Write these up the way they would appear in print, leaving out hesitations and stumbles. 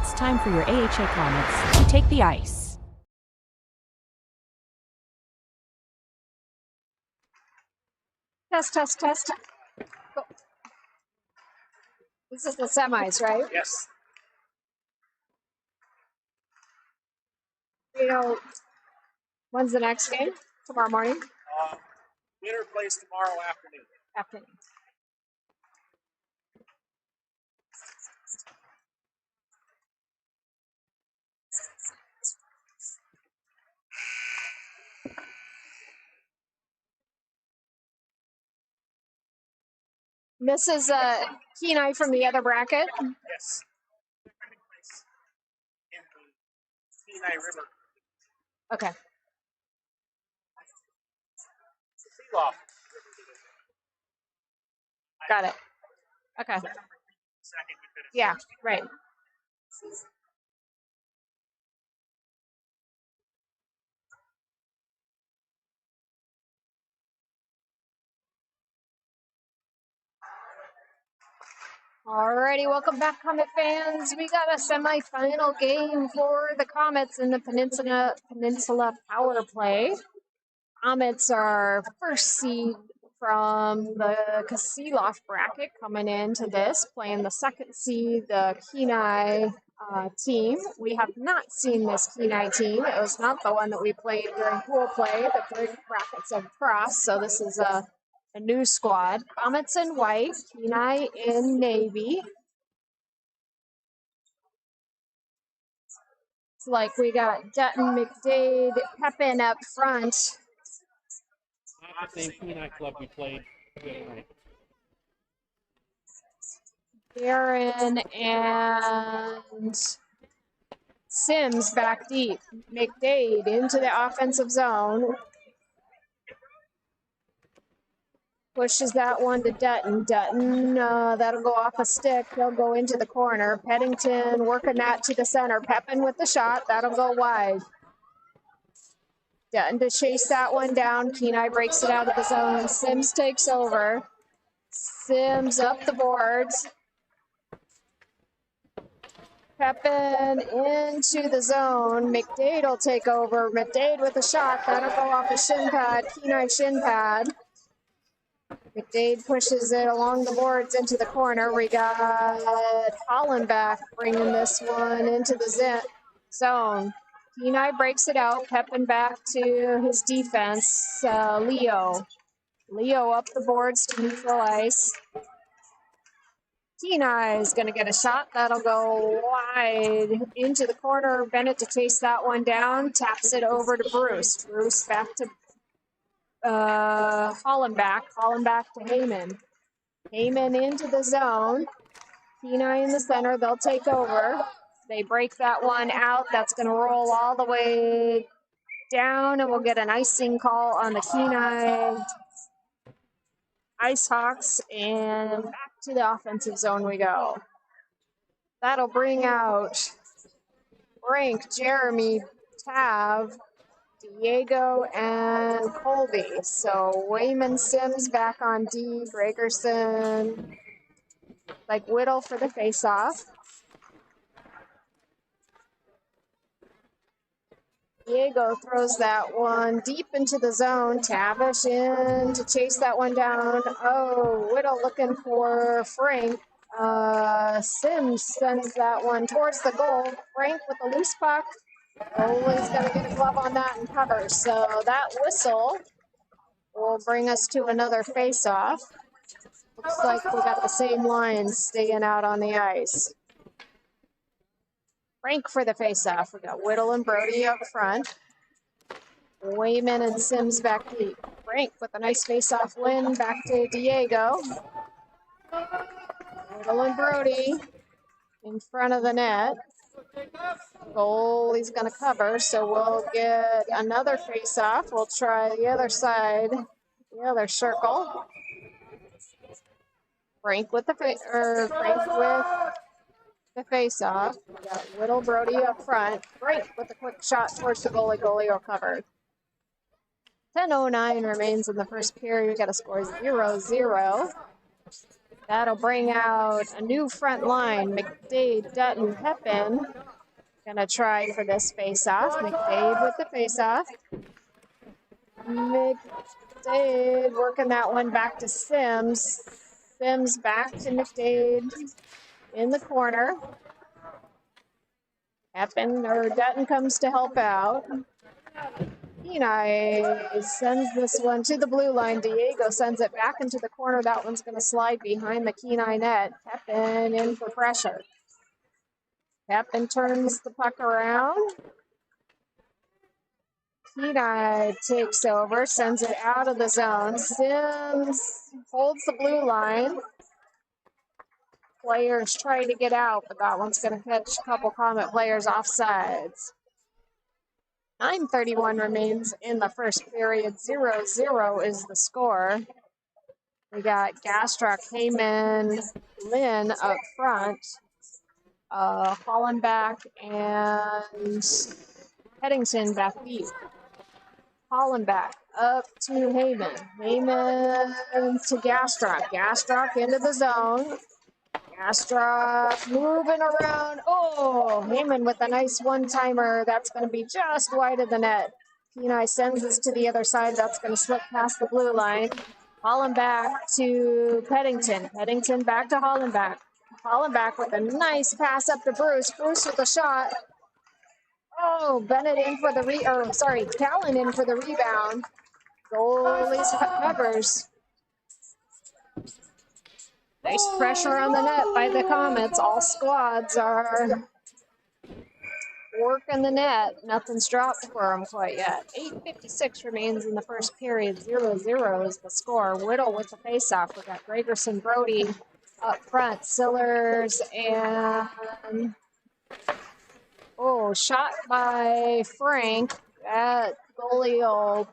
It's time for your AHA Comets to take the ice. Test, test, test. Go. This is the semis, right? Yes. You know, when's the next game? Tomorrow morning? Winner plays tomorrow afternoon. Afternoon. This is Kenai from the other bracket. Yes. Second place in the Kenai River. Okay. Sealoft River Division. Got it. Okay. Second, you finished. Yeah, right. Alrighty, welcome back, Comet fans. We got a semifinal game for the Comets in the Peninsula Power Play. Comets are first seed from the Sealoft bracket coming into this, playing the second seed, the Kenai team. We have not seen this Kenai team. It was not the one that we played during pool play. The three brackets have crossed, so this is a new squad. Comets in white, Kenai in navy. It's like we got Dutton, McDade, Pepin up front. Not the same Kenai club we played the other night. Darren and Sims back deep. McDade into the offensive zone. Pushes that one to Dutton. Dutton, that'll go off a stick. He'll go into the corner. Peddington working that to the center. Pepin with the shot. That'll go wide. Dutton to chase that one down. Kenai breaks it out of the zone. Sims takes over. Sims up the boards. Pepin into the zone. McDade will take over. McDade with a shot. That'll go off a shin pad. Kenai shin pad. McDade pushes it along the boards into the corner. We got Hollenbach bringing this one into the zone. Kenai breaks it out. Pepin back to his defense. Leo up the boards to neutral ice. Kenai is going to get a shot. That'll go wide into the corner. Bennett to chase that one down. Taps it over to Bruce. Bruce back to Hollenbach to Heyman. Heyman into the zone. Kenai in the center. They'll take over. They break that one out. That's going to roll all the way down, and we'll get an icing call on the Kenai Ice Hawks, and back to the offensive zone we go. That'll bring out Frank, Jeremy, Tav, Diego, and Colby. So Wayman Sims back on D, Gregerson, like Whittle for the face-off. Diego throws that one deep into the zone. Tavish in to chase that one down. Oh, Whittle looking for Frank. Sims sends that one towards the goal. Frank with the loose puck. Goalie's going to get a glove on that and cover. So that whistle will bring us to another face-off. Looks like we got the same lines staying out on the ice. Frank for the face-off. We got Whittle and Brody up front. Wayman and Sims back deep. Frank with a nice face-off win. Back to Diego. Whittle and Brody in front of the net. Goalie's going to cover, so we'll get another face-off. We'll try the other side, the other circle. Frank with the face-off. We got Whittle, Brody up front. Frank with a quick shot towards the goalie. Goalie will cover. 10:09 remains in the first period. We got a score 0-0. That'll bring out a new front line. McDade, Dutton, Pepin. Gonna try for this face-off. McDade with the face-off. McDade working that one back to Sims. Sims back to McDade in the corner. Dutton comes to help out. Kenai sends this one to the blue line. Diego sends it back into the corner. That one's going to slide behind the Kenai net. Pepin in for pressure. Pepin turns the puck around. Kenai takes over, sends it out of the zone. Sims holds the blue line. Players try to get out, but that one's going to catch a couple Comet players offsides. 9:31 remains in the first period. 0-0 is the score. We got Gastrock, Heyman, Lynn up front. Hollenbach and Headington back deep. Hollenbach up to Heyman. Heyman to Gastrock. Gastrock into the zone. Gastrock moving around. Oh, Heyman with a nice one-timer. That's going to be just wide of the net. Kenai sends this to the other side. That's going to slip past the blue line. Hollenbach to Peddington. Peddington back to Hollenbach. Hollenbach with a nice pass up to Bruce. Bruce with a shot. Oh, Bennett in for the Callan in for the rebound. Goalies covers. Nice pressure on the net by the Comets. All squads are working the net. Nothing's dropped for them quite yet. 8:56 remains in the first period. 0-0 is the score. Whittle with the faceoff. We got Gregerson, Brody up front. Sillers and shot by Frank. That goalie will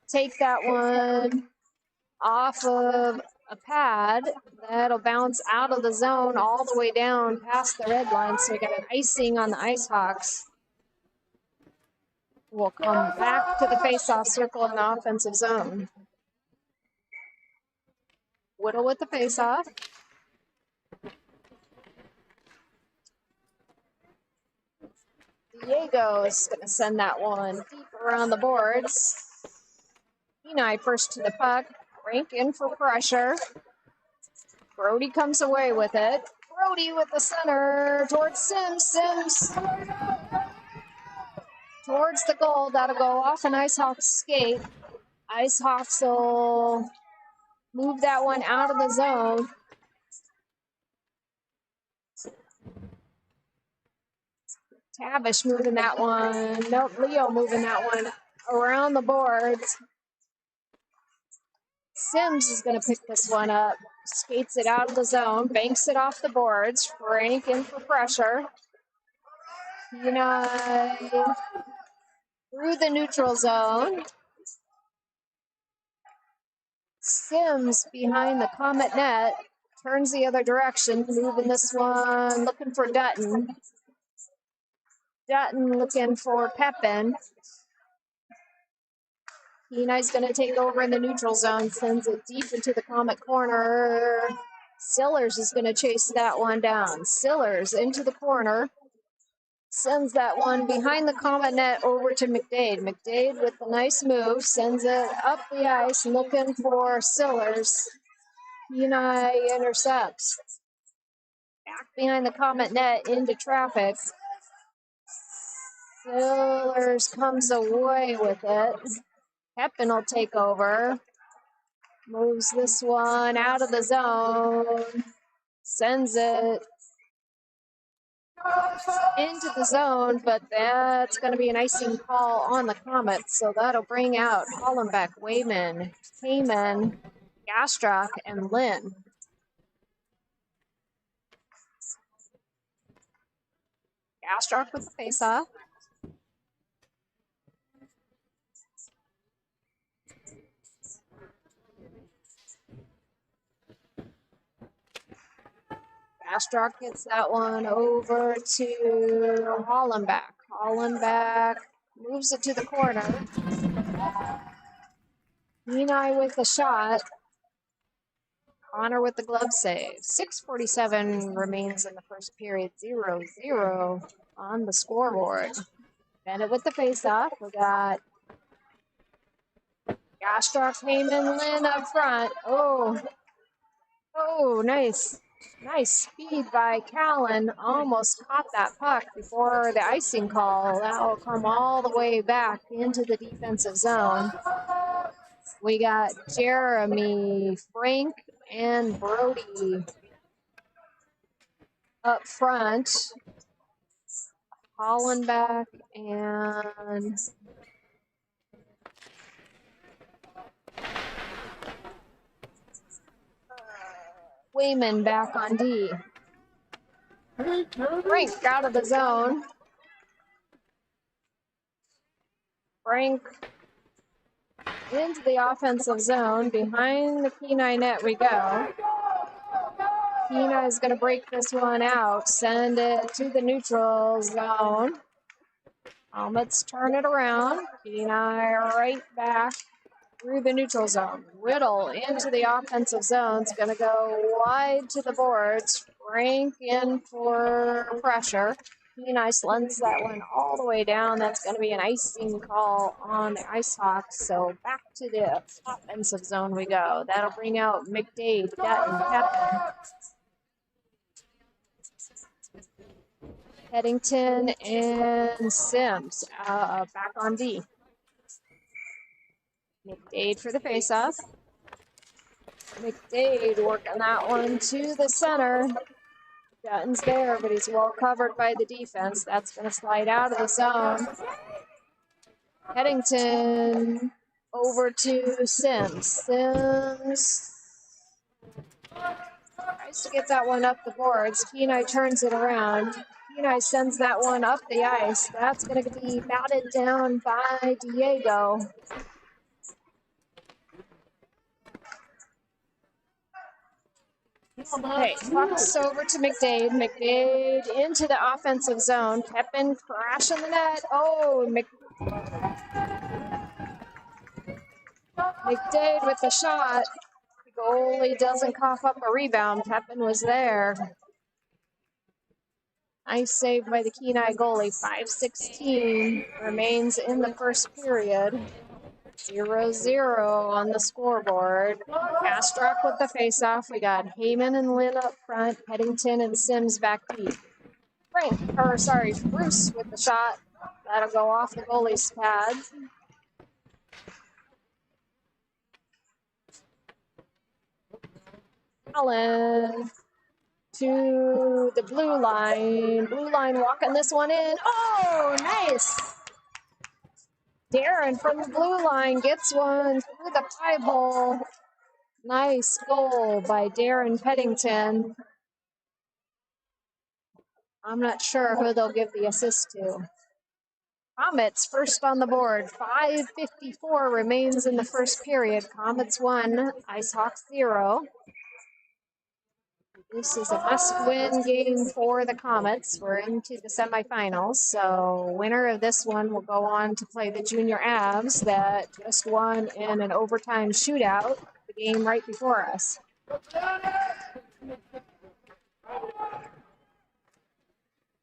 take that one off of a pad. That'll bounce out of the zone all the way down past the red line. So we got an icing on the Ice Hawks. We'll come back to the face-off circle in the offensive zone. Whittle with the face-off. Diego's going to send that one deep around the boards. Kenai first to the puck. Frank in for pressure. Brody comes away with it. Brody with the center towards Sims. Sims towards the goal. That'll go off an Ice Hawks skate. Ice Hawks will move that one out of the zone. Tavish moving that one. Nope, Leo moving that one around the boards. Sims is going to pick this one up. Skates it out of the zone. Banks it off the boards. Frank in for pressure. Kenai through the neutral zone. Sims behind the Comet net. Turns the other direction. Moving this one. Looking for Dutton. Dutton looking for Pepin. Kenai's going to take over in the neutral zone. Sends it deep into the Comet corner. Sillers is going to chase that one down. Sillers into the corner. Sends that one behind the Comet net over to McDade. McDade with the nice move. Sends it up the ice looking for Sillers. Kenai intercepts. Back behind the Comet net into traffic. Sillers comes away with it. Pepin will take over. Moves this one out of the zone. Sends it into the zone, but that's going to be an icing call on the Comets. So that'll bring out Hollenbeck, Wayman, Heyman, Gastrock, and Lynn. Gastrock with the faceoff. Gastrock gets that one over to Hollenbach. Hollenbach moves it to the corner. Kenai with the shot. Connor with the glove save. 6:47 remains in the first period. 0-0 on the scoreboard. Bennett with the face-off. We got Gastrock, Heyman, Lynn up front. Oh, nice. Nice speed by Callan. Almost caught that puck before the icing call. That will come all the way back into the defensive zone. We got Jeremy, Frank, and Brody up front. Hollenbach and Wayman back on D. Frank out of the zone. Frank into the offensive zone. Behind the Kenai net we go. Kenai's going to break this one out. Send it to the neutral zone. Let's turn it around. Kenai right back through the neutral zone. Riddle into the offensive zone. It's going to go wide to the boards. Frank in for pressure. Kenai slends that one all the way down. That's going to be an icing call on the Ice Hawks. So back to the offensive zone we go. That'll bring out McDade, Dutton, Pepin, Headington, and Sims back on D. McDade for the faceoff. McDade working that one to the center. Dutton's there, but he's well covered by the defense. That's going to slide out of the zone. Headington over to Sims. Sims tries to get that one up the boards. Kenai turns it around. Kenai sends that one up the ice. That's going to be batted down by Diego. Okay, pucks over to McDade. McDade into the offensive zone. Pepin crashing the net. McDade with the shot. The goalie doesn't cough up a rebound. Pepin was there. Nice save by the Kenai goalie. 5:16 remains in the first period. 0-0 on the scoreboard. Gastrock with the face-off. We got Heyman and Lynn up front. Headington and Sims back deep. Bruce with the shot. That'll go off the goalie's pad. Allen to the blue line. Blue line walking this one in. Oh, nice. Darren from the blue line gets one through the pie hole. Nice goal by Darren Peddington. I'm not sure who they'll give the assist to. Comets first on the board. 5:54 remains in the first period. Comets 1, Ice Hawks 0. This is a must-win game for the Comets. We're into the semifinals, so winner of this one will go on to play the Junior Avs that just won in an overtime shootout, the game right before us.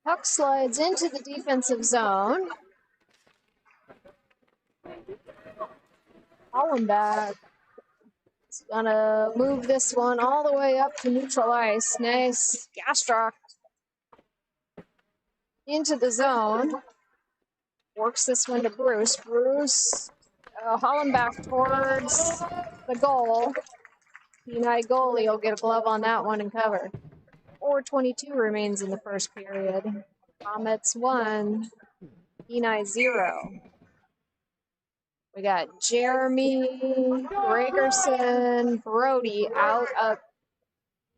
Puck slides into the defensive zone. Hollenbach is gonna move this one all the way up to neutral ice. Nice. Gastrock into the zone. Works this one to Bruce. Bruce, Hollenbach towards the goal. Kenai goalie will get a glove on that one and cover. 4:22 remains in the first period. Comets 1, Kenai 0. We got Jeremy, Gregerson, Brody out up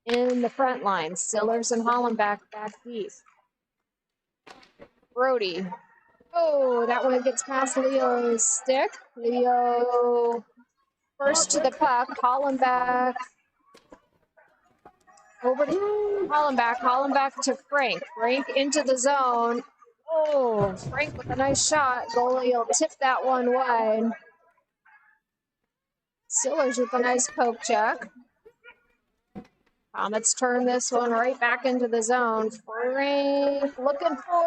in the front line. Sillers and Hollenbach back deep. Brody. Oh, that one gets past Leo's stick. Leo first to the puck. Hollenbach over to Hollenbach. Hollenbach to Frank. Frank into the zone. Oh, Frank with a nice shot. Goalie will tip that one wide. Sillers with a nice poke check. Comets turn this one right back into the zone. Frank looking for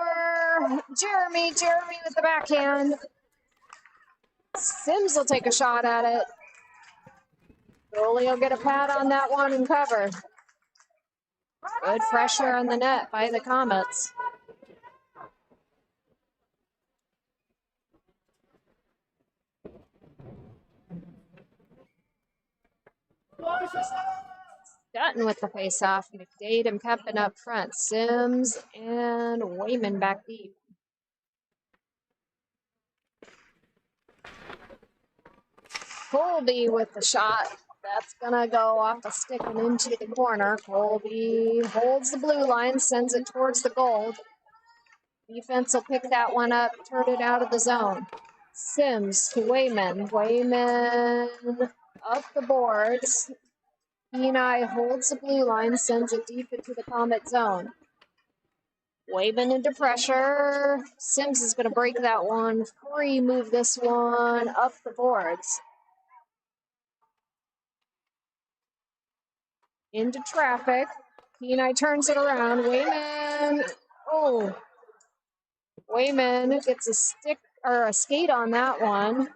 Jeremy with the backhand. Sims will take a shot at it. Goalie will get a pad on that one and cover. Good pressure on the net by the Comets. Dutton with the face-off. McDade and Pepin up front. Sims and Wayman back deep. Colby with the shot. That's gonna go off the stick and into the corner. Colby holds the blue line, sends it towards the goal. Defense will pick that one up, turn it out of the zone. Sims to Wayman. Wayman up the boards. Kenai holds the blue line, sends it deep into the Comet zone. Wayman into pressure. Sims is going to break that one free, move this one up the boards. Into traffic. Kenai turns it around. Wayman. Oh. Wayman gets a stick or a skate on that one.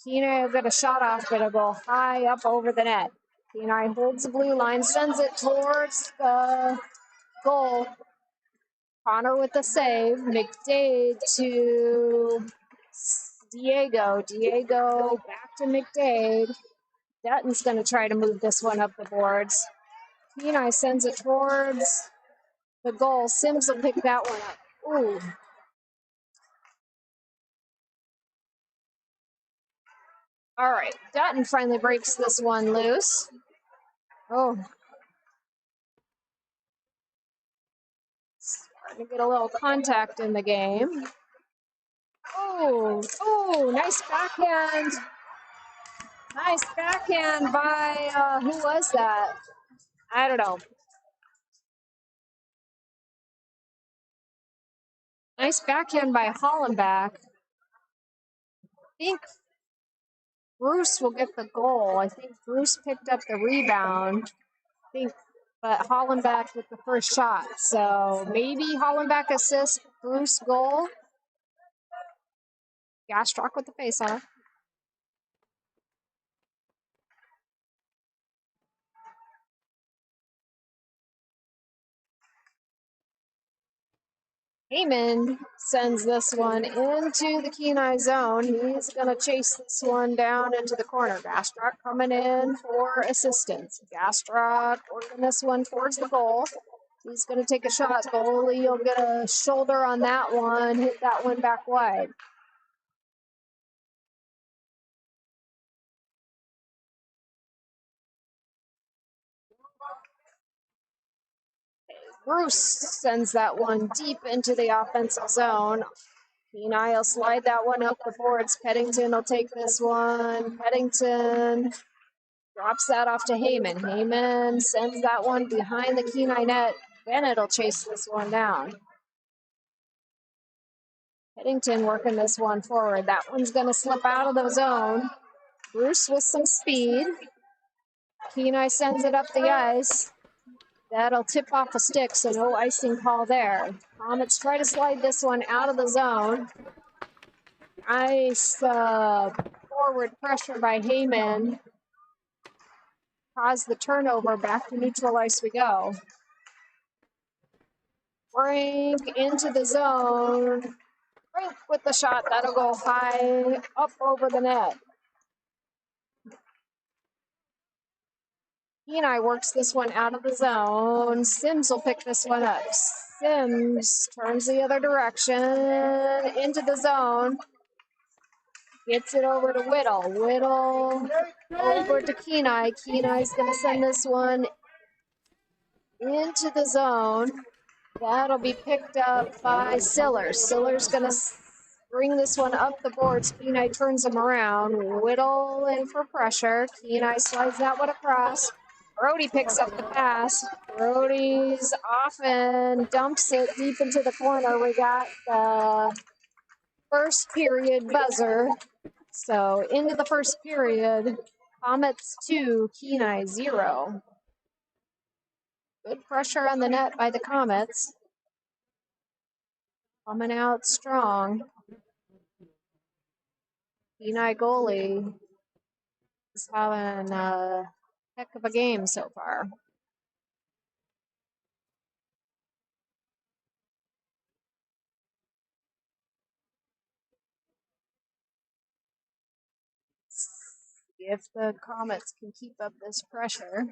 Kenai will get a shot off, but it'll go high up over the net. Kenai holds the blue line, sends it towards the goal. Connor with the save. McDade to Diego. Diego back to McDade. Dutton's going to try to move this one up the boards. Kenai sends it towards the goal. Sims will pick that one up. Ooh. All right. Dutton finally breaks this one loose. Oh. Starting to get a little contact in the game. Oh, nice backhand. Nice backhand by, who was that? I don't know. Nice backhand by Hollenbach. I think Bruce will get the goal. I think Bruce picked up the rebound. But Hollenbach with the first shot. So maybe Hollenbach assists, Bruce goal. Gastrock with the face-off. Heyman sends this one into the Kenai zone. He's going to chase this one down into the corner. Gastrock coming in for assistance. Gastrock working this one towards the goal. He's going to take a shot. Goalie will get a shoulder on that one, hit that one back wide. Bruce sends that one deep into the offensive zone. Kenai will slide that one up the boards. Peddington will take this one. Peddington drops that off to Heyman. Heyman sends that one behind the Kenai net. Bennett will chase this one down. Peddington working this one forward. That one's going to slip out of the zone. Bruce with some speed. Kenai sends it up the ice. That'll tip off a stick, so no icing call there. Comets try to slide this one out of the zone. Nice forward pressure by Heyman. Cause the turnover. Back to neutral ice we go. Frank into the zone. Frank with the shot. That'll go high up over the net. Kenai works this one out of the zone. Sims will pick this one up. Sims turns the other direction into the zone. Gets it over to Whittle. Whittle over to Kenai. Kenai's going to send this one into the zone. That'll be picked up by Sillers. Sillers going to bring this one up the boards. Kenai turns him around. Whittle in for pressure. Kenai slides that one across. Brody picks up the pass. Brody's off and dumps it deep into the corner. We got the first period buzzer. So into the first period, Comets 2, Kenai 0. Good pressure on the net by the Comets. Coming out strong. Kenai goalie is having a heck of a game so far. If the Comets can keep up this pressure.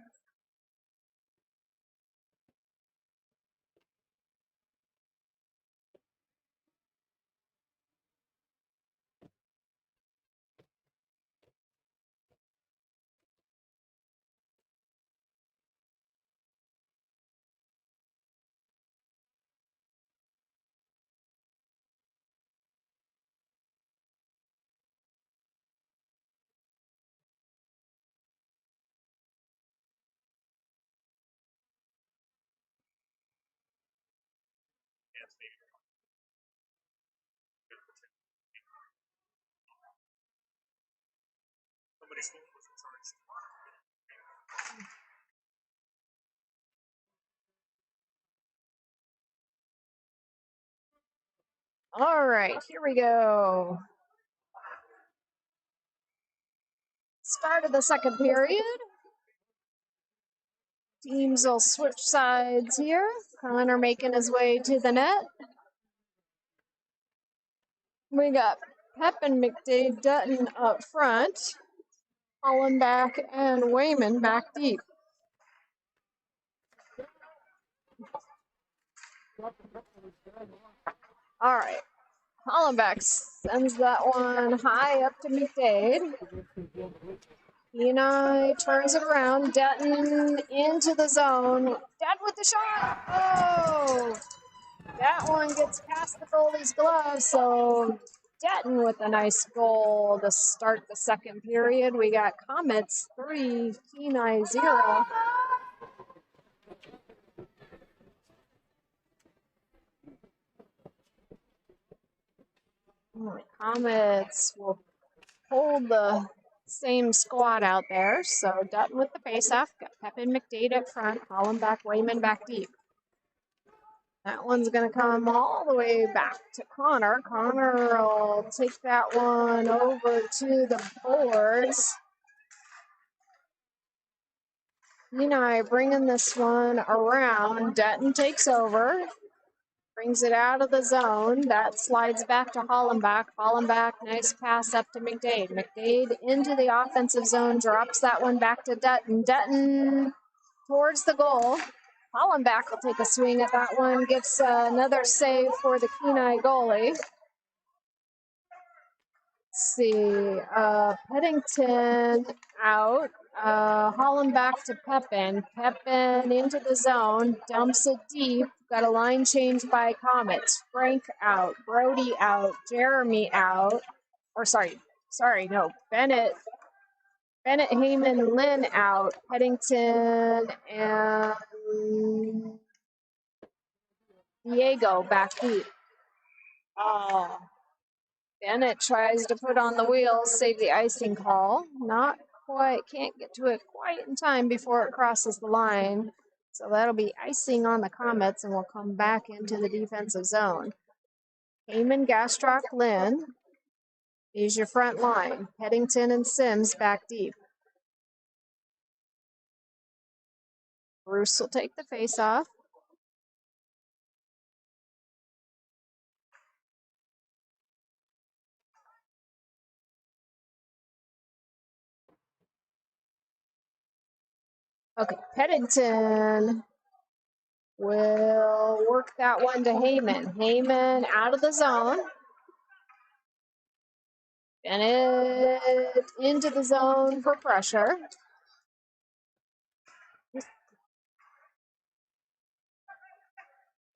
Yes, maybe. Somebody's phone wasn't charged. All right, here we go. Start of the second period. Teams will switch sides here. Connor making his way to the net. We got Pep and McDade Dutton up front. Hollenbach and Wayman back deep. All right. Hollenbach sends that one high up to McDade. Kenai turns it around. Dutton into the zone. Dutton with the shot. Oh! That one gets past the goalie's glove, so Dutton with a nice goal to start the second period. We got Comets 3, Kenai 0. Comets will hold the same squad out there. So Dutton with the faceoff, got Pepin McDade up front, Hollenbach, Wayman back deep. That one's going to come all the way back to Connor. Connor will take that one over to the boards. Kenai bringing this one around. Dutton takes over. Brings it out of the zone. That slides back to Hollenbach. Hollenbach, nice pass up to McDade. McDade into the offensive zone, drops that one back to Dutton. Dutton towards the goal. Hollenbach will take a swing at that one, gets another save for the Kenai goalie. Let's see, Peddington out. Hollenbach to Pepin. Pepin into the zone, dumps it deep. Got a line change by Comets. Frank out, Brody out, Jeremy out. Or no, Bennett, Heyman, Lynn out. Peddington and Diego back deep. Oh. Bennett tries to put on the wheels, save the icing call. Not quite, can't get to it quite in time before it crosses the line. So that'll be icing on the Comets and we'll come back into the defensive zone. Heyman, Gastrock, Lynn is your front line. Peddington and Sims back deep. Bruce will take the face-off. Okay, Peddington will work that one to Heyman. Heyman out of the zone. Bennett into the zone for pressure.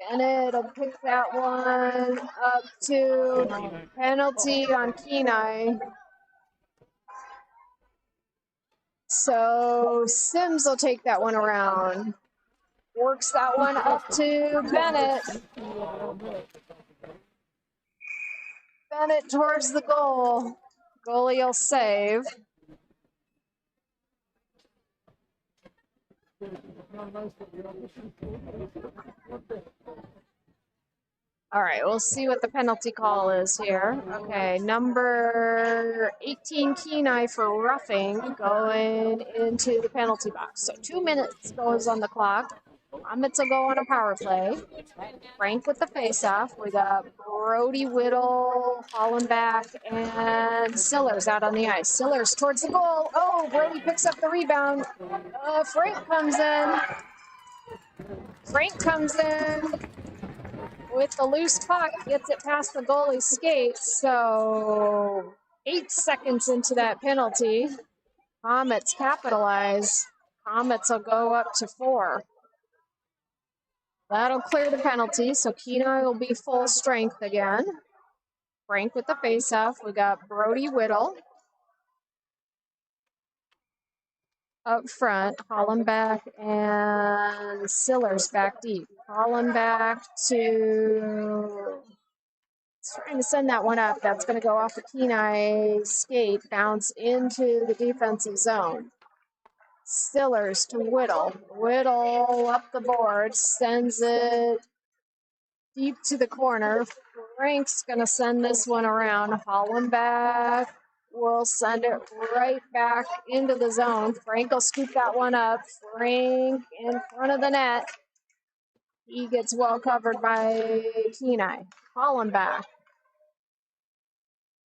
Bennett will pick that one up to penalty on Kenai. So Sims will take that one around. Works that one up to Bennett. Bennett towards the goal. Goalie will save. All right, we'll see what the penalty call is here. Okay, number 18, Kenai for roughing, going into the penalty box. So 2 minutes goes on the clock. Comets will go on a power play. Frank with the face-off. We got Brody Whittle, Hollenbach, and Sillers out on the ice. Sillers towards the goal. Oh, Brody picks up the rebound. Frank comes in. Frank comes in with the loose puck, gets it past the goalie's skates. So 8 seconds into that penalty, Comets capitalize. Comets will go up to 4. That'll clear the penalty, so Kenai will be full strength again. Frank with the faceoff. We got Brody Whittle up front. Hollenbach and Sillers back deep. Hollenbach to... trying to send that one up. That's going to go off the Kenai skate, bounce into the defensive zone. Sillers to Whittle. Whittle up the board, sends it deep to the corner. Frank's going to send this one around. Hollenbach will send it right back into the zone. Frank will scoop that one up. Frank in front of the net. He gets well covered by Kenai. Hollenbach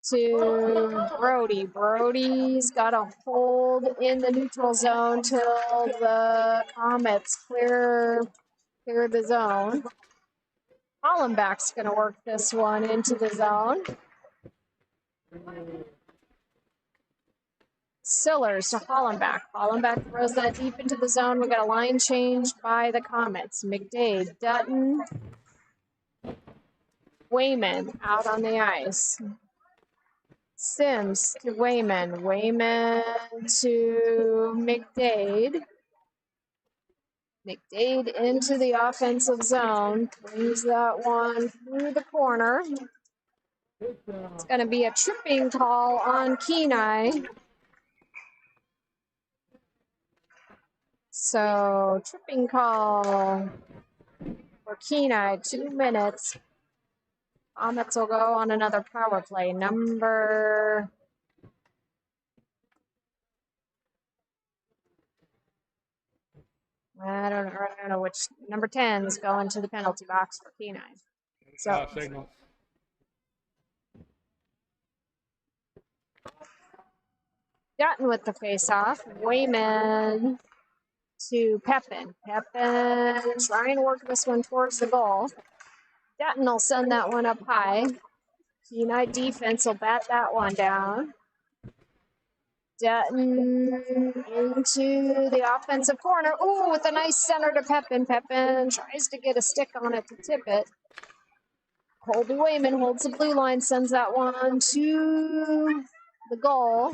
to Brody. Brody's got to hold in the neutral zone till the Comets clear the zone. Hollenbach's going to work this one into the zone. Sillers to Hollenbach. Hollenbach throws that deep into the zone. We got a line change by the Comets. McDade, Dutton, Wayman out on the ice. Sims to Wayman. Wayman to McDade. McDade into the offensive zone. Brings that one through the corner. It's going to be a tripping call on Kenai. So, tripping call for Kenai, 2 minutes. Comets will go on another power play. Number... I don't know which. Number 10 is going to the penalty box for Kenai. So, Signal. Dutton with the face-off. Wayman to Pepin. Pepin trying to work this one towards the goal. Dutton will send that one up high. Kenai defense will bat that one down. Dutton into the offensive corner. Ooh, with a nice center to Pepin. Pepin tries to get a stick on it to tip it. Colby Wayman holds the blue line, sends that one to the goal.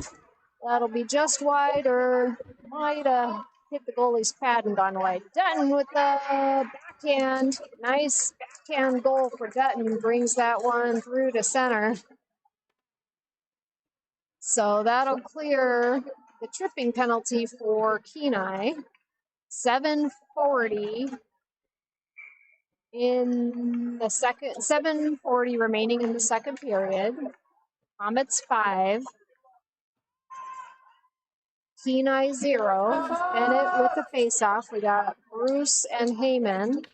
That'll be just wide or might hit the goalie's pad and gone away. Dutton with the backhand. Nice backhand goal for Dutton. Brings that one through to center. So that'll clear the tripping penalty for Kenai. 7:40 in the second. 7:40 remaining in the second period. Comets 5. Kenai 0. Bennett with the face-off. We got Bruce and Heyman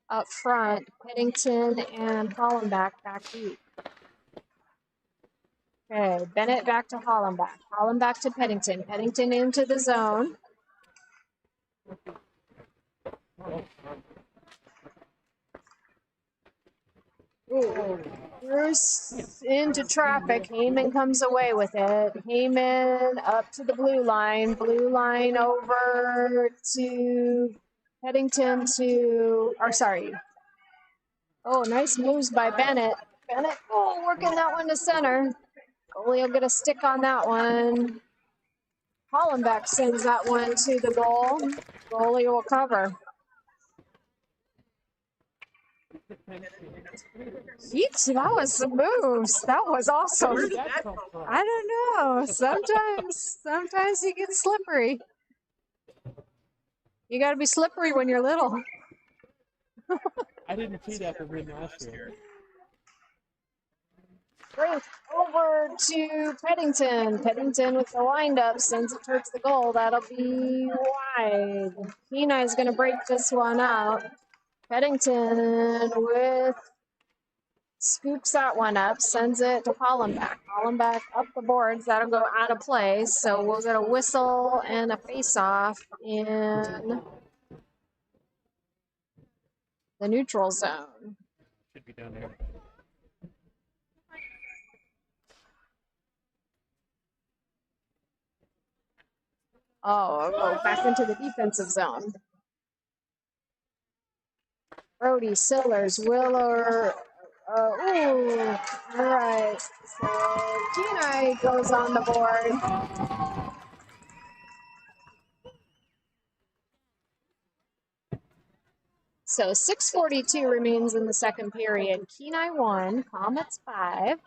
up front. Pennington and Hollenbach back deep. Okay, Bennett back to Hollenbach. Hollenbach to Pennington. Pennington into the zone. Ooh. Bruce into traffic. Heyman comes away with it. Heyman up to the blue line. Blue line over to Pennington to, oh, nice moves by Bennett. Bennett, oh, working that one to center. Goalie will get a stick on that one. Hollenbach sends that one to the goal. Goalie will cover. That was some moves. That was awesome. I don't know. Sometimes you get slippery. You got to be slippery when you're little. I didn't see that for him last year. Break over to Peddington. Peddington with the windup sends it towards the goal. That'll be wide. Kenai's going to break this one out. Peddington with scoops that one up, sends it to Hollenbach. Hollenbach up the boards. That'll go out of play. So we'll get a whistle and a face-off in the neutral zone. Should be down there. Oh, I'll go back into the defensive zone. Brody, Sillers, Willer. Ooh, all right. So Kenai goes on the board. So 6:42 remains in the second period. Kenai 1, Comets 5.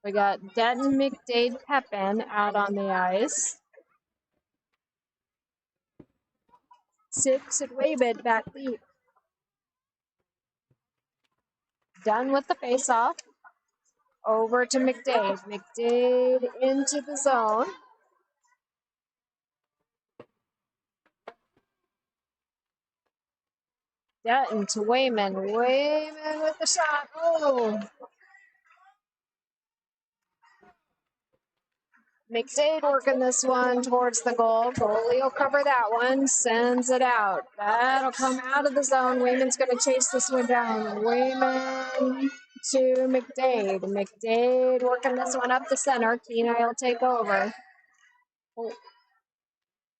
We got Denton, McDade, Pepin out on the ice. 6 at Waybid back deep. Done with the face-off. Over to McDade. McDade into the zone. Denton to Wayman. Wayman with the shot. Oh! McDade working this one towards the goal. Goalie will cover that one. Sends it out. That'll come out of the zone. Wayman's going to chase this one down. Wayman to McDade. McDade working this one up the center. Kenai will take over. Oh.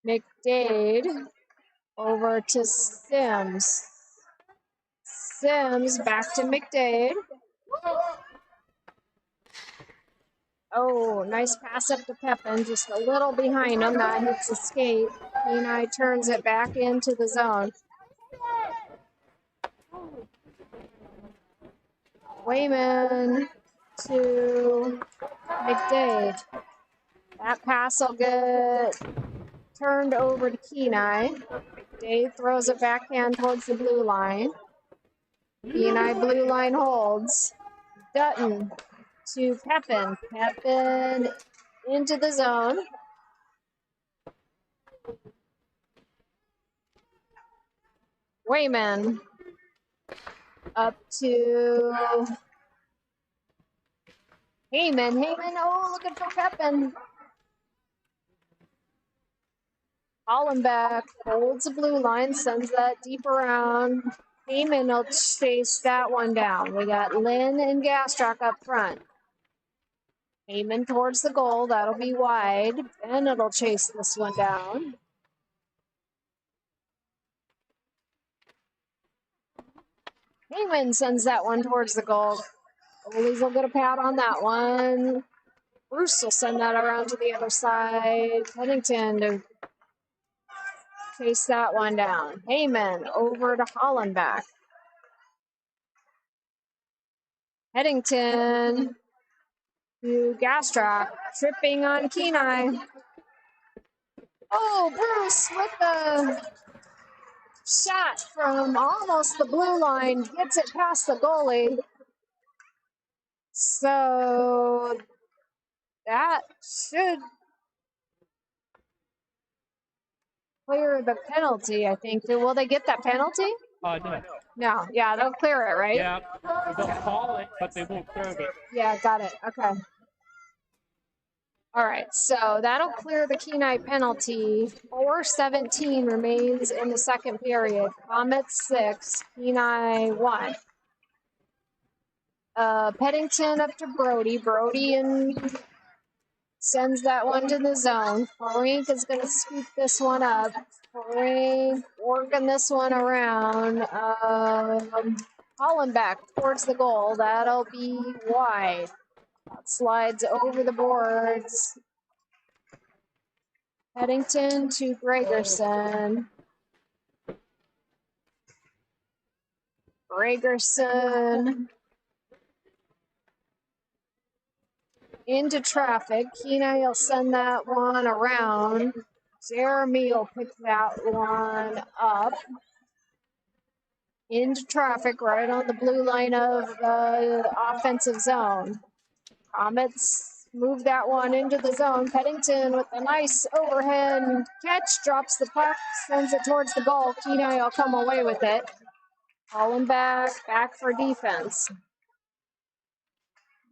McDade over to Sims. Sims back to McDade. Oh, nice pass up to Pepin, just a little behind him. That hits the skate. Kenai turns it back into the zone. Wayman to McDade. That pass will get turned over to Kenai. McDade throws it backhand towards the blue line. Kenai blue line holds. Dutton to Pepin. Pepin into the zone. Wayman up to Heyman. Heyman, oh, looking for Pepin. Hollenbach holds the blue line, sends that deep around. Heyman will chase that one down. We got Lynn and Gastrock up front. Heyman towards the goal. That'll be wide. Bennett will chase this one down. Heyman sends that one towards the goal. Goalies will get a pat on that one. Bruce will send that around to the other side. Pennington to chase that one down. Heyman over to Hollenbach. Pennington to Gastrock. Tripping on Kenai. Oh, Bruce with the shot from almost the blue line. Gets it past the goalie. So that should clear the penalty, I think. Will they get that penalty? No. No. Yeah, they'll clear it, right? Yeah, they'll call it, but they won't serve it. Yeah, got it. Okay. All right, so that'll clear the Kenai penalty. 4:17 remains in the second period. Comets 6, Kenai 1. Peddington up to Brody. Brody and sends that one to the zone. Frank is going to scoop this one up. Frank working this one around. Hollenbach towards the goal. That'll be wide. That slides over the boards. Peddington to Gregerson. Gregerson into traffic. Kenai will send that one around. Jeremy will pick that one up. into traffic right on the blue line of the offensive zone. Comets move that one into the zone. Pennington with a nice overhand catch, drops the puck, sends it towards the goal. Kenai will come away with it. Hollenbach back for defense.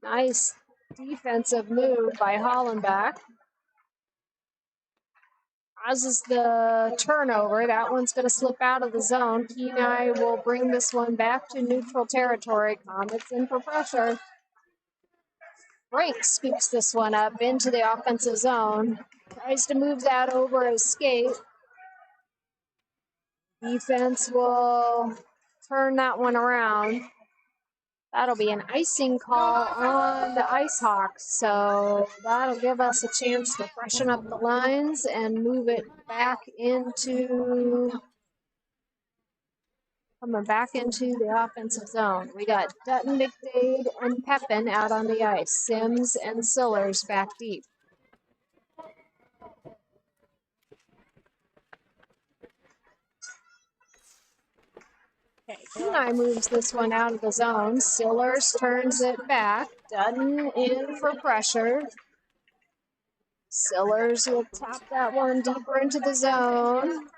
Nice defensive move by Hollenbach. Causes the turnover. That one's going to slip out of the zone. Kenai will bring this one back to neutral territory. Comets in for pressure. Frank scoops this one up into the offensive zone. Tries to move that over his skate. Defense will turn that one around. That'll be an icing call on the Ice Hawks. So that'll give us a chance to freshen up the lines and move it back into coming back into the offensive zone. We got Dutton, McDade, and Pepin out on the ice. Sims and Sillers back deep. Okay, Kenai moves this one out of the zone. Sillers turns it back. Dutton in for pressure. Sillers will tap that one deeper into the zone.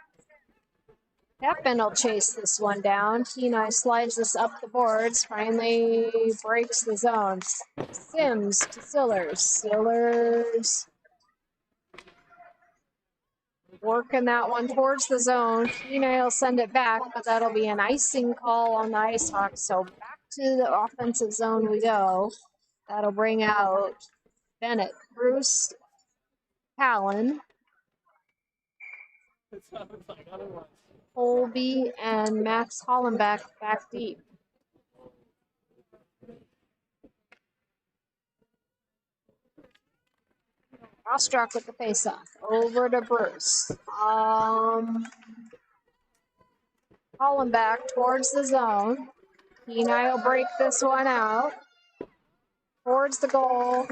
Pepin will chase this one down. Kenai slides this up the boards. Finally breaks the zone. Sims to Sillers. Sillers working that one towards the zone. Kenai will send it back, but that'll be an icing call on the Ice Hawks. So back to the offensive zone we go. That'll bring out Bennett, Bruce, Palin, Colby, and Max Hollenbach back deep. Rostock with the faceoff. Over to Bruce. Hollenbach towards the zone. Kenai will break this one out. Towards the goal.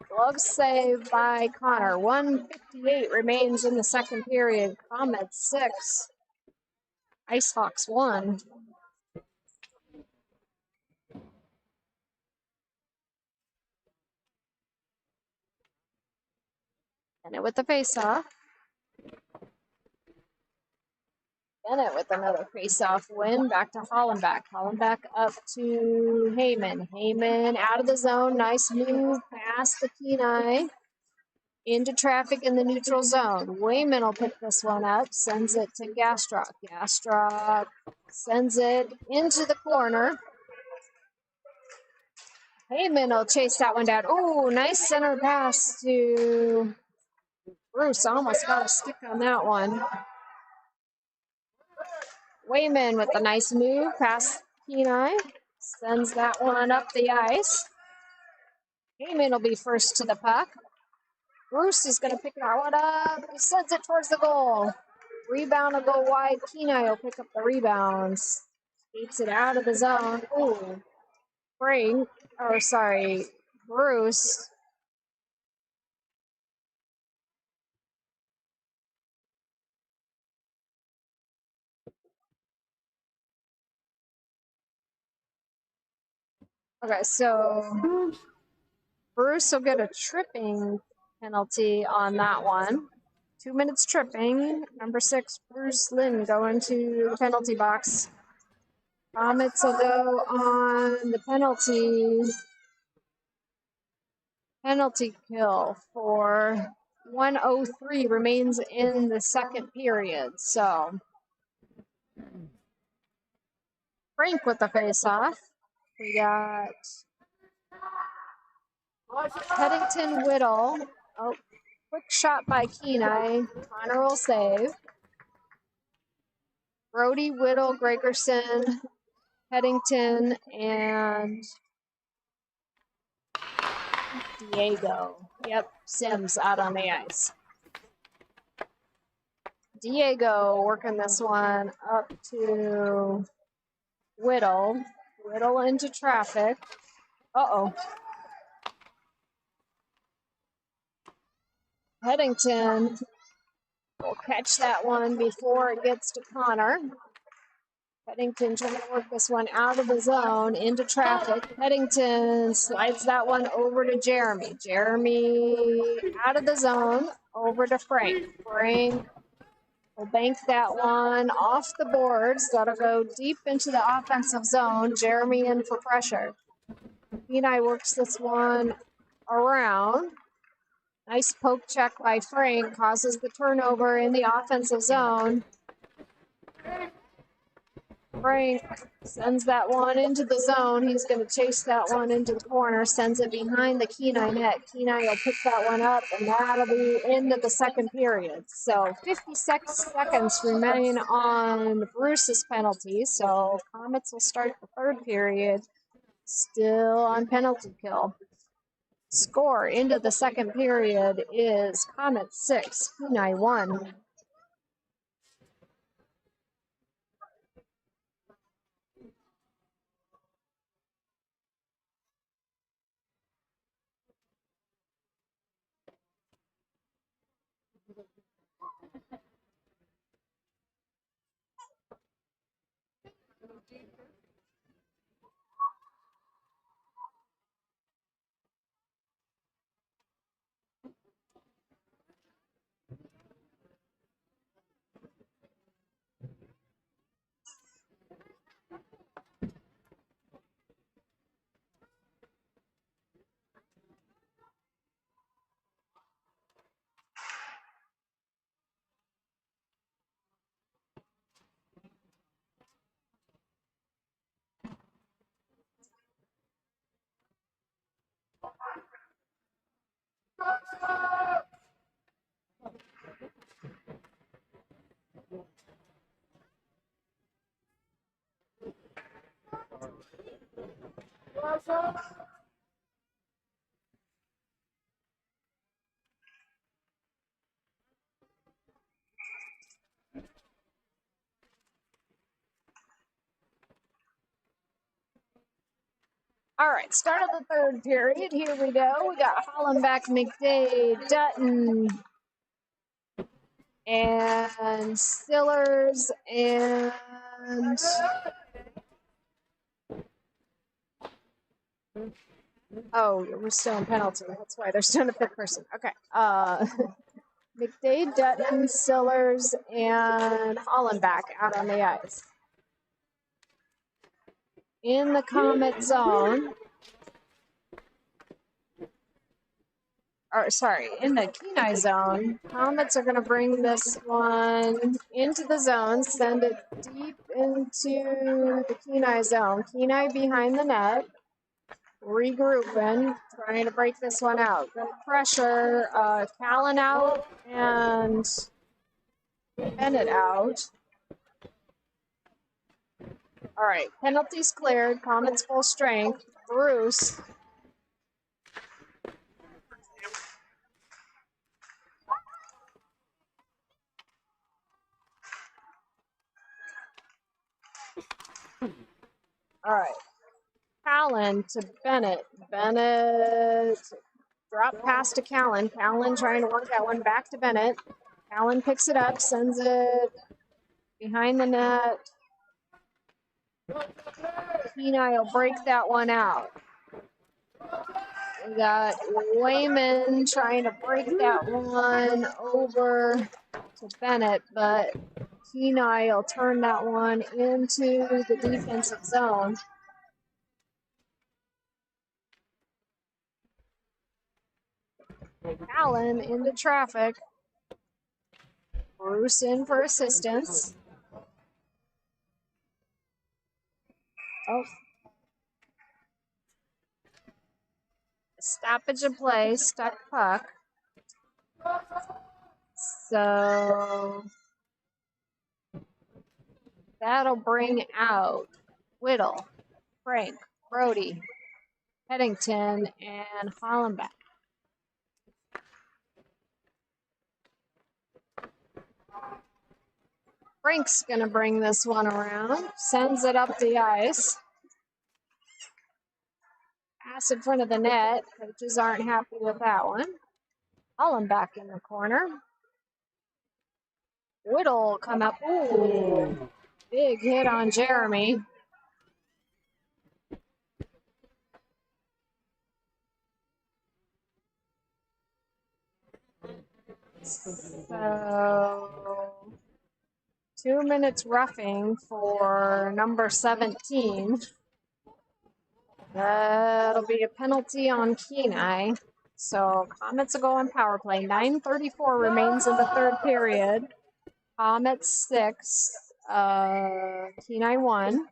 Glove save by Connor. 1:58 remains in the second period. Comets 6. Ice Hawks 1. Bennett with the faceoff. Bennett with another face-off win. Back to Hollenbach. Hollenbach up to Heyman. Heyman out of the zone. Nice move past the Kenai. Into traffic in the neutral zone. Wayman will pick this one up. Sends it to Gastrock. Gastrock sends it into the corner. Heyman will chase that one down. Oh, nice center pass to Bruce. Almost got a stick on that one. Wayman with a nice move past Kenai. Sends that one up the ice. Heyman will be first to the puck. Bruce is going to pick that one up. He sends it towards the goal. Rebound will go wide. Kenai will pick up the rebounds. Keeps it out of the zone. Ooh. Bruce. Okay, so Bruce will get a tripping penalty on that one. 2 minutes tripping. Number 6, Bruce Lynn going to the penalty box. Comets will go on the penalty kill for 1:03 remains in the second period. So Frank with the face-off. We got Pennington Whittle. Oh, quick shot by Kenai. Connor will save. Brody, Whittle, Gregerson, Pennington, and Diego. Yep, Sims out on the ice. Diego working this one up to Whittle. Whittle into traffic. Uh-oh. Pennington will catch that one before it gets to Connor. Pennington trying to work this one out of the zone into traffic. Pennington slides that one over to Jeremy. Jeremy out of the zone over to Frank. Frank will bank that one off the boards. That'll go deep into the offensive zone. Jeremy in for pressure. Kenai works this one around. Nice poke check by Frank. Causes the turnover in the offensive zone. Frank sends that one into the zone. He's going to chase that one into the corner. Sends it behind the Kenai net. Kenai will pick that one up, and that'll be into the second period. So 56 seconds remain on Bruce's penalty. So Comets will start the third period still on penalty kill. Score into the second period is Comets 6, Kenai 1. All right, start of the third period. Here we go. We got Hollenbeck, McDade, Dutton, and Stillers, and oh, we're still in penalty. That's why they're still in a fifth person. Okay. McDade, Dutton, Stillers, and Hollenbeck out on the ice. In the Comet zone, or sorry, in the Kenai zone, Comets are going to bring this one into the zone, send it deep into the Kenai zone. Kenai behind the net, regrouping, trying to break this one out. Good pressure, Callan out and Bennett out. All right, penalties cleared, Comets full strength. Bruce. All right. Callan to Bennett. Bennett drop pass to Callan. Callan trying to work that one back to Bennett. Callan picks it up, sends it behind the net. Kenai will break that one out. We got Wayman trying to break that one over to Bennett, but Kenai will turn that one into the defensive zone. Allen into traffic. Bruce in for assistance. Oh. Stoppage of play, stuck puck. So that'll bring out Whittle, Frank, Brody, Pennington, and Hollenbeck. Frank's going to bring this one around, sends it up the ice. Pass in front of the net. Coaches aren't happy with that one. Hollenbeck in the corner. Whittle come up. Ooh. Big hit on Jeremy. So 2 minutes roughing for number 17. That'll be a penalty on Kenai. So Comets will go on power play. 9:34 remains in the third period. Comets 6, Kenai 1.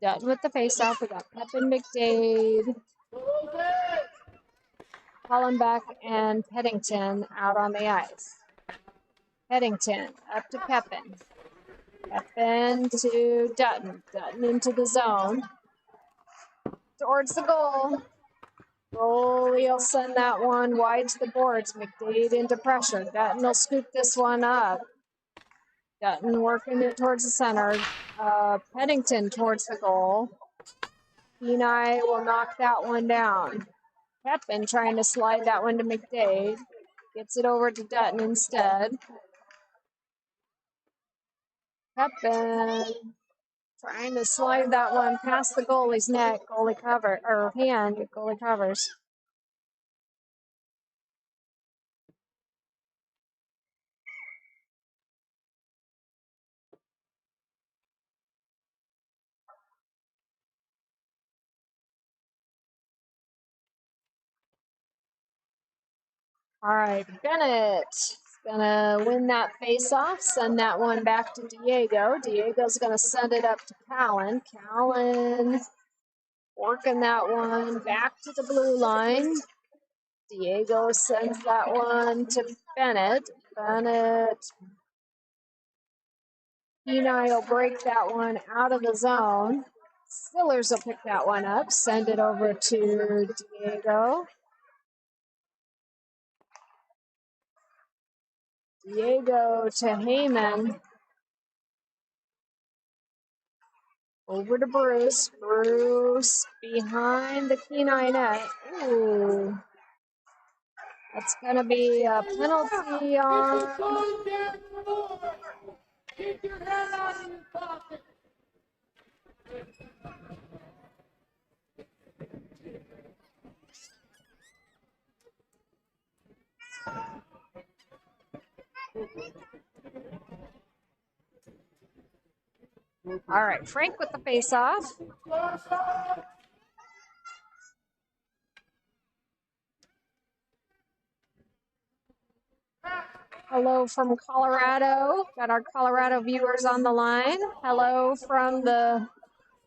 Dutton with the faceoff. We got Pepin, McDade, Hollenbeck, and Peddington out on the ice. Peddington up to Pepin. Pepin to Dutton. Dutton into the zone. Towards the goal. Goalie will send that one wide to the boards. McDade into pressure. Dutton will scoop this one up. Dutton working it towards the center. Peddington towards the goal. Kenai will knock that one down. Pepin trying to slide that one to McDade. Gets it over to Dutton instead. Pepin trying to slide that one past the goalie's neck. Goalie cover, or hand. Goalie covers. All right, Bennett's gonna win that face-off, send that one back to Diego. Diego's gonna send it up to Callan. Callan working that one back to the blue line. Diego sends that one to Bennett. Bennett. Kenai will break that one out of the zone. Stillers will pick that one up, send it over to Diego. Diego to Heyman. Over to Bruce. Bruce behind the Kenai net. Ooh. That's going to be a penalty on... Keep your hand out of your pocket. All right, Frank with the face-off. Hello from Colorado. Got our Colorado viewers on the line. Hello from the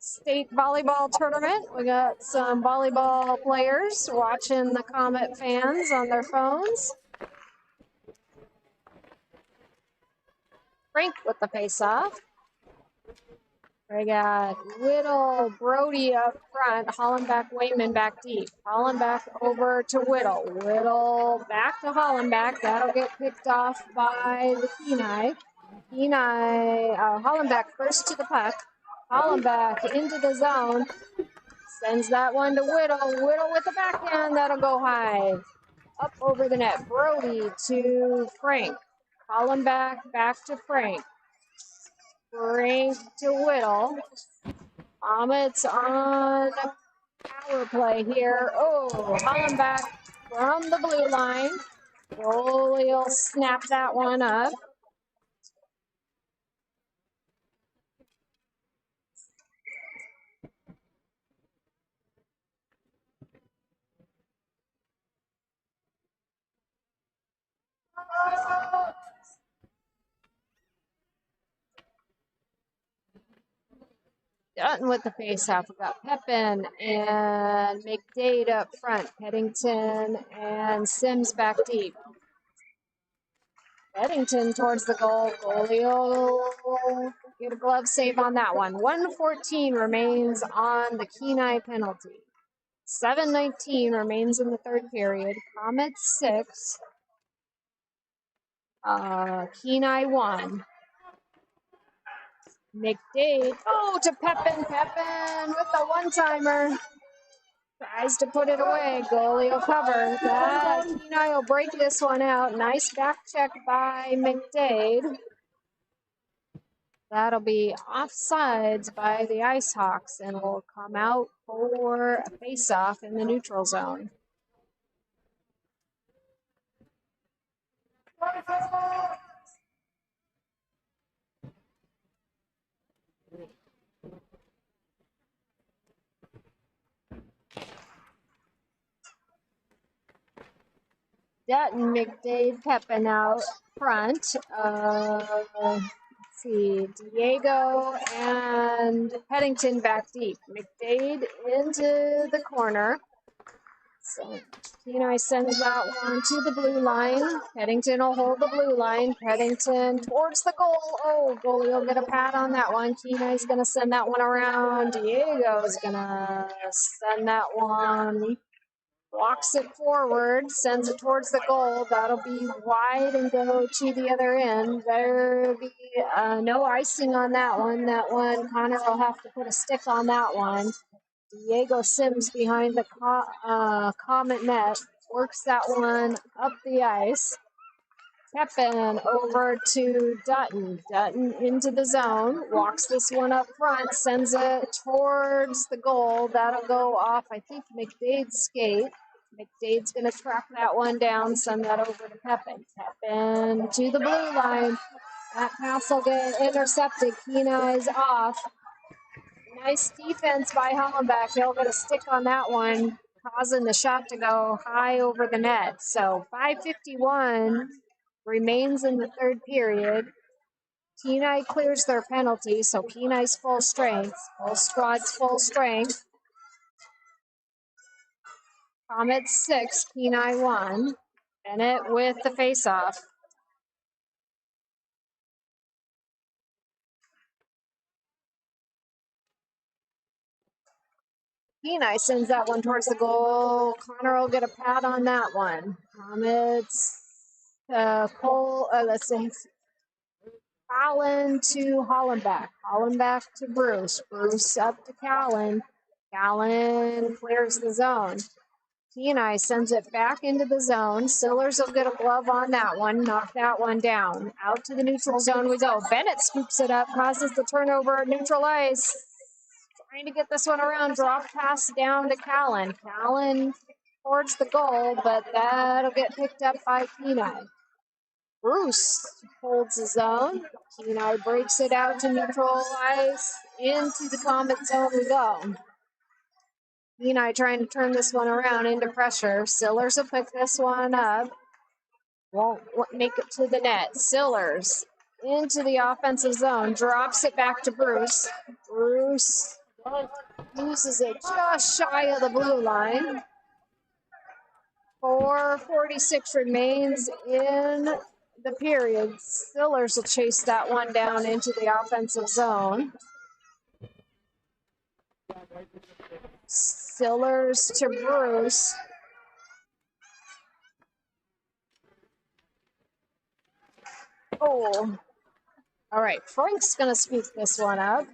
state volleyball tournament. We got some volleyball players watching the Comet fans on their phones. Frank with the face-off. We got Whittle, Brody up front, Hollenbeck, Wayman back deep. Hollenbeck over to Whittle. Whittle back to Hollenbeck. That'll get picked off by the Kenai. Hollenbeck first to the puck. Hollenbeck into the zone. Sends that one to Whittle. Whittle with the backhand. That'll go high. Up over the net. Brody to Frank. Hollenbeck back to Frank. Frank to Whittle. Comets on power play here. Oh, Hollenbeck from the blue line. Goalie will snap that one up. Dutton with the faceoff. We got Pepin and McDade up front. Peddington and Sims back deep. Peddington towards the goal. Goalie will get a glove save on that one. 1:14 remains on the Kenai penalty. 7:19 remains in the third period. Comets 6. Kenai 1. McDade, to Pepin. Pepin with the one-timer. Tries to put it away. Goalie will cover. Kenai will break this one out. Nice back check by McDade. That'll be offsides by the Ice Hawks and will come out for a face-off in the neutral zone. Dutton, McDade, Pepin out front. Let's see, Diego and Peddington back deep. McDade into the corner. So Kenai sends that one to the blue line. Peddington will hold the blue line. Peddington towards the goal. Oh, goalie will get a pad on that one. Kenai's going to send that one around. Diego's going to send that one. Walks it forward, sends it towards the goal. That'll be wide and go to the other end. There'll be no icing on that one. That one, Connor will have to put a stick on that one. Diego Sims behind the Comet net. Works that one up the ice. Pepin over to Dutton. Dutton into the zone. Walks this one up front. Sends it towards the goal. That'll go off, I think, McDade's skate. McDade's going to track that one down. Send that over to Pepin. Pepin to the blue line. That pass will get intercepted. Kenai's off. Nice defense by Hollenbeck. He'll get a stick on that one, causing the shot to go high over the net. So 5:51 remains in the third period. Kenai clears their penalty, so Kenai's full strength. Full squad's full strength. Comets 6, Kenai 1. Bennett with the faceoff. Kenai sends that one towards the goal. Connor will get a pad on that one. Comets, let's see, Callan to Hollenbeck. Hollenbeck to Bruce. Bruce up to Callan. Callan clears the zone. Kenai sends it back into the zone. Sillers will get a glove on that one. Knock that one down. Out to the neutral zone we go. Bennett scoops it up, causes the turnover at neutral ice. Trying to get this one around. Drop pass down to Callan. Callan towards the goal, but that'll get picked up by Kenai. Bruce holds the zone. Kenai breaks it out to neutral ice. Into the Comet zone we go. Kenai trying to turn this one around into pressure. Sillers will pick this one up. Won't make it to the net. Sillers into the offensive zone. Drops it back to Bruce. Bruce loses it just shy of the blue line. 4:46 remains in the period. Sillers will chase that one down into the offensive zone. Sillers to Bruce. Oh. All right, Frank's going to scoop this one up.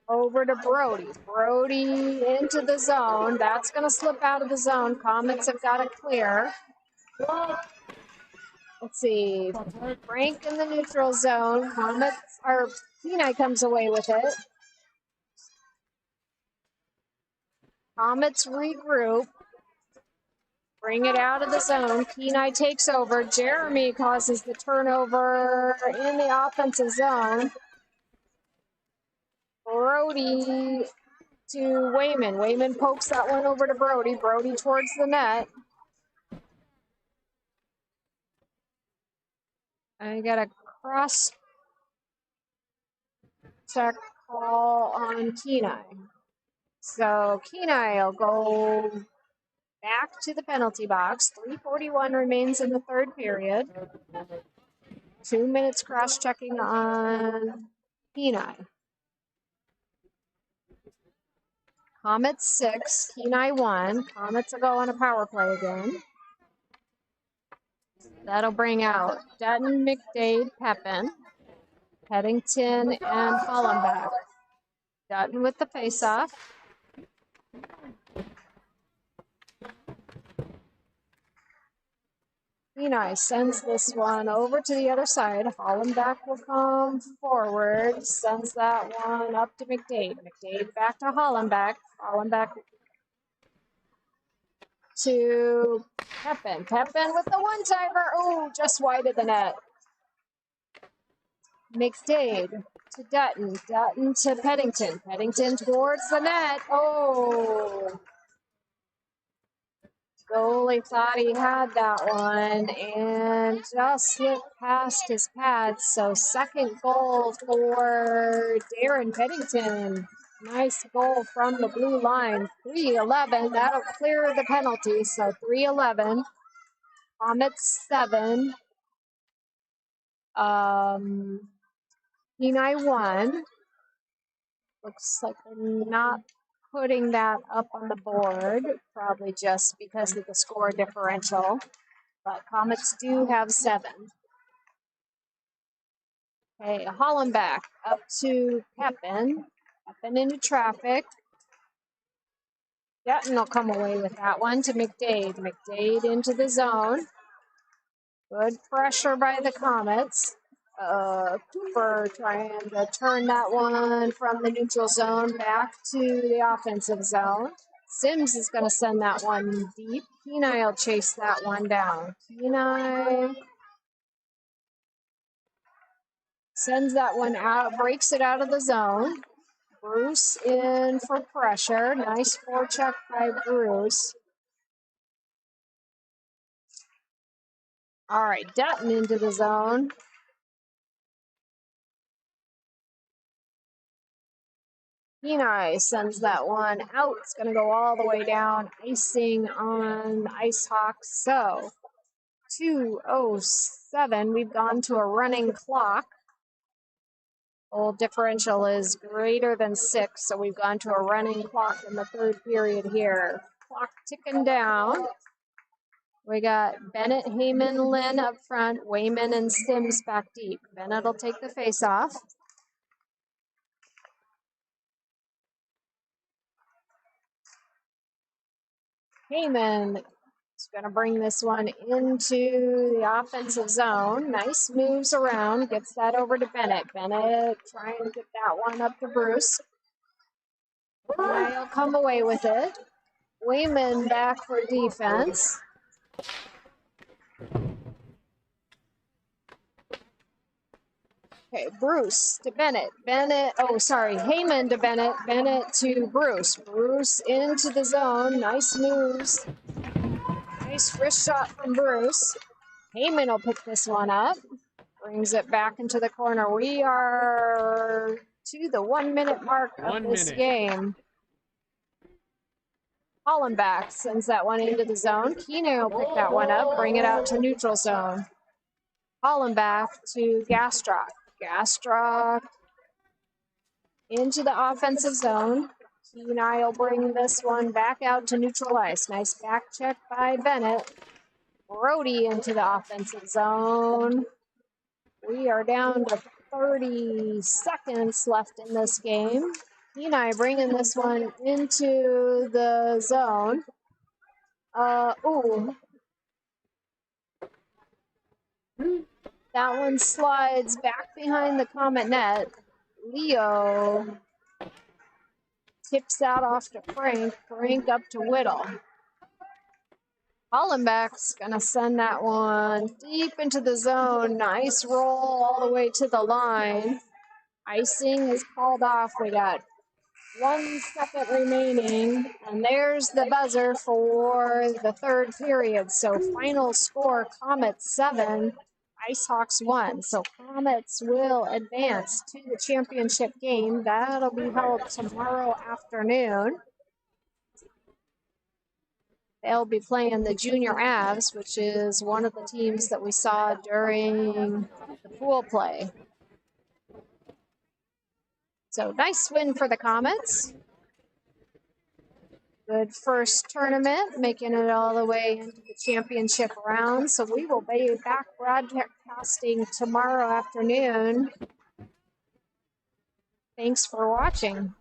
Over to Brody. Brody into the zone. That's going to slip out of the zone. Comets have got it clear. Let's see. Frank in the neutral zone. Kenai comes away with it. Comets regroup. Bring it out of the zone. Kenai takes over. Jeremy causes the turnover in the offensive zone. Brody to Wayman. Wayman pokes that one over to Brody. Brody towards the net. I got a cross check call on Kenai. So Kenai will go back to the penalty box. 3:41 remains in the third period. 2 minutes cross-checking on Kenai. Comets 6, Kenai 1. Comets will go on a power play again. That'll bring out Dutton, McDade, Pepin, Peddington, and Hollenbeck. Dutton with the face-off. Kenai sends this one over to the other side. Hollenbach will come forward, sends that one up to McDade. McDade back to Hollenbach. Hollenbach to Pepin. Pepin with the one-timer. Oh, just wide of the net. McDade to Dutton. Dutton to Peddington. Peddington towards the net. Oh. Goalie thought he had that one and just slipped past his pads. So second goal for Darren Peddington. Nice goal from the blue line. 3-11. That'll clear the penalty. So 3-11. Comets 7. Kenai 1. Looks like they're not putting that up on the board, probably just because of the score differential. But Comets do have 7. Okay, Hollenbach up to Pepin. Pepin into traffic. Dutton will come away with that one to McDade. McDade into the zone. Good pressure by the Comets. Cooper trying to turn that one from the neutral zone back to the offensive zone. Sims is going to send that one deep. Kenai will chase that one down. Kenai sends that one out, breaks it out of the zone. Bruce in for pressure. Nice forecheck by Bruce. All right, Dutton into the zone. Kenai sends that one out. It's going to go all the way down. Icing on the Ice Hawks. So 2:07. We've gone to a running clock. Goal differential is greater than 6, so we've gone to a running clock in the third period here. Clock ticking down. We got Bennett, Heyman, Lynn up front, Wayman and Sims back deep. Bennett will take the face-off. Heyman is going to bring this one into the offensive zone. Nice moves around, gets that over to Bennett. Bennett trying to get that one up to Bruce. He'll come away with it. Wayman back for defense. Okay, Bruce to Bennett. Heyman to Bennett. Bennett to Bruce. Bruce into the zone. Nice moves. Nice wrist shot from Bruce. Heyman will pick this one up. Brings it back into the corner. We are to the 1-minute mark of this game. Hollenbach sends that one into the zone. Kenai will pick that one up, bring it out to neutral zone. Hollenbach to Gastrock. Gastrock into the offensive zone. Kenai will bring this one back out to neutral ice. Nice back check by Bennett. Brody into the offensive zone. We are down to 30 seconds left in this game. Kenai bringing this one into the zone. That one slides back behind the Comet net. Leo tips that off to Frank. Frank up to Whittle. Hollenbach's going to send that one deep into the zone. Nice roll all the way to the line. Icing is called off. We got 1 second remaining, and there's the buzzer for the third period. So final score, Comets 7, Icehawks 1. So Comets will advance to the championship game. That'll be held tomorrow afternoon. They'll be playing the Junior Avs, which is one of the teams that we saw during the pool play. So nice win for the Comets. Good first tournament, making it all the way into the championship round. So we will be back broadcasting tomorrow afternoon. Thanks for watching.